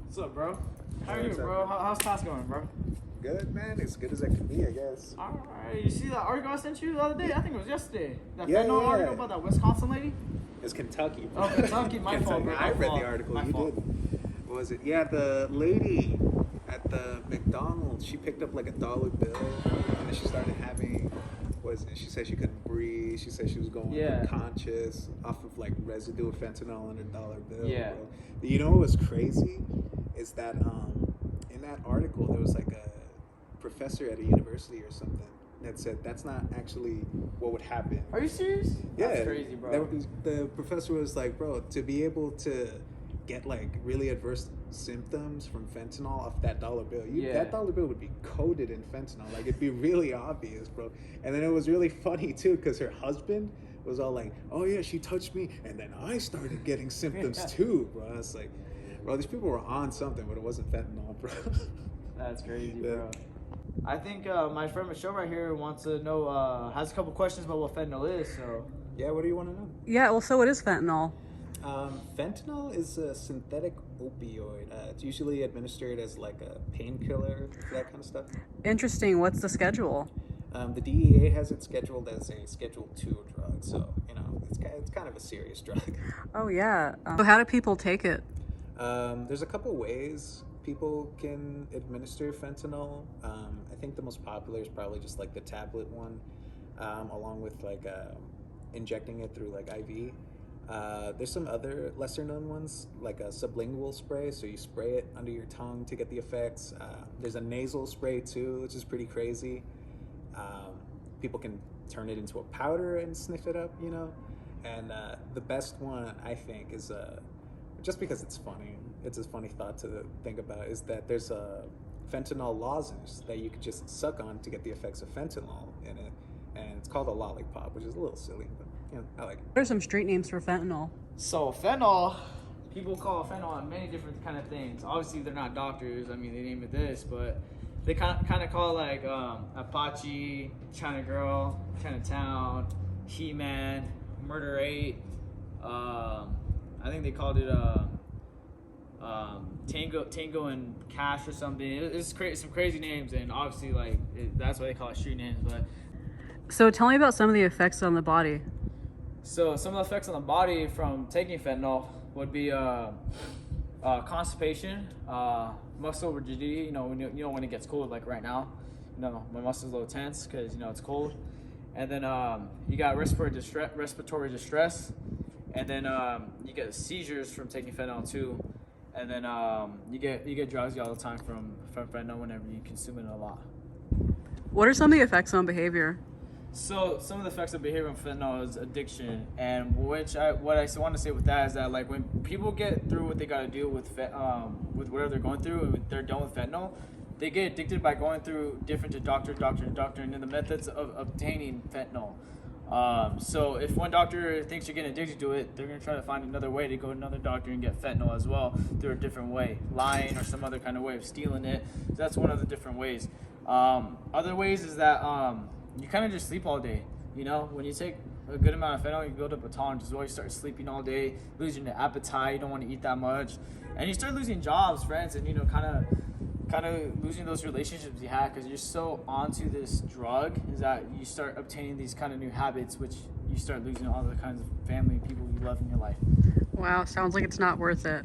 What's up, bro? How are you, bro? How's class going, bro? Good, man. As good as I can be, I guess. Alright, you see that article I sent you the other day? I think it was yesterday. That Yeah, fentanyl yeah. article about that Wisconsin lady? It's Kentucky. Oh, Kentucky, my fault, bro. I read the article. My You fault. did. What was it? Yeah, the lady at the McDonald's, she picked up like $1 bill, and then she started having, what is it? She said she couldn't breathe. She said she was going unconscious off of like residue of fentanyl in her $1 bill. Yeah. Bro. But you know what was crazy? Is that in that article there was like a professor at a university or something that said that's not actually what would happen. Are you serious? Yeah, That's crazy, bro. The professor was like, bro, to be able to get like really adverse symptoms from fentanyl off that $1 bill, that $1 bill would be coated in fentanyl. Like it'd be really obvious, bro. And then it was really funny too, because her husband was all like, oh yeah, she touched me, and then I started getting symptoms too, bro. I was like, bro, these people were on something, but it wasn't fentanyl, bro. That's crazy, bro. I think my friend Michelle right here wants to know, has a couple questions about what fentanyl is, so. Yeah, what do you want to know? Yeah, well, so what is fentanyl? Fentanyl is a synthetic opioid. It's usually administered as like a painkiller, that kind of stuff. Interesting. What's the schedule? The DEA has it scheduled as a Schedule 2 drug, so, you know, it's kind of a serious drug. Oh, yeah. So how do people take it? There's a couple ways people can administer fentanyl. I think the most popular is probably just like the tablet one, along with like injecting it through like IV. There's some other lesser known ones, like a sublingual spray, so you spray it under your tongue to get the effects. There's a nasal spray too, which is pretty crazy. People can turn it into a powder and sniff it up, you know. And the best one, I think, is just because it's funny, it's a funny thought to think about, is that there's a fentanyl lozenge that you could just suck on to get the effects of fentanyl in it. And it's called a lollipop, which is a little silly, but you know, I like it. What are some street names for fentanyl? So fentanyl, people call fentanyl many different kind of things. Obviously, they're not doctors. I mean, they name it this, but they kind of call it like Apache, China Girl, Chinatown, He-Man, Murder 8. I think they called it Tango and Cash or something. It's some crazy names, and obviously, like that's why they call it street names. But So tell me about some of the effects on the body. so some of the effects on the body from taking fentanyl would be constipation, muscle rigidity. You know when it gets cold, like right now. You know, my muscles a little tense because you know it's cold. And then you got respiratory distress, and then you get seizures from taking fentanyl too. And then you get drowsy all the time from fentanyl whenever you consume it a lot. What are some of the effects on behavior? So some of the effects of behavior of fentanyl is addiction, and what I want to say with that is that like when people get through what they got to do with whatever they're going through, and they're done with fentanyl, they get addicted by going through different to doctor, and then the methods of obtaining fentanyl. So if one doctor thinks you're getting addicted to it, they're gonna try to find another way to go to another doctor and get fentanyl as well through a different way, lying or some other kind of way of stealing it. So that's one of the different ways. Other ways is that you kind of just sleep all day. You know, when you take a good amount of fentanyl, you build up a tolerance as well. You start sleeping all day, losing your appetite. You don't want to eat that much, and you start losing jobs, friends, and you know, kind of losing those relationships you had because you're so onto this drug. Is that you start obtaining these kind of new habits, which you start losing all the kinds of family and people you love in your life. Wow, sounds like it's not worth it.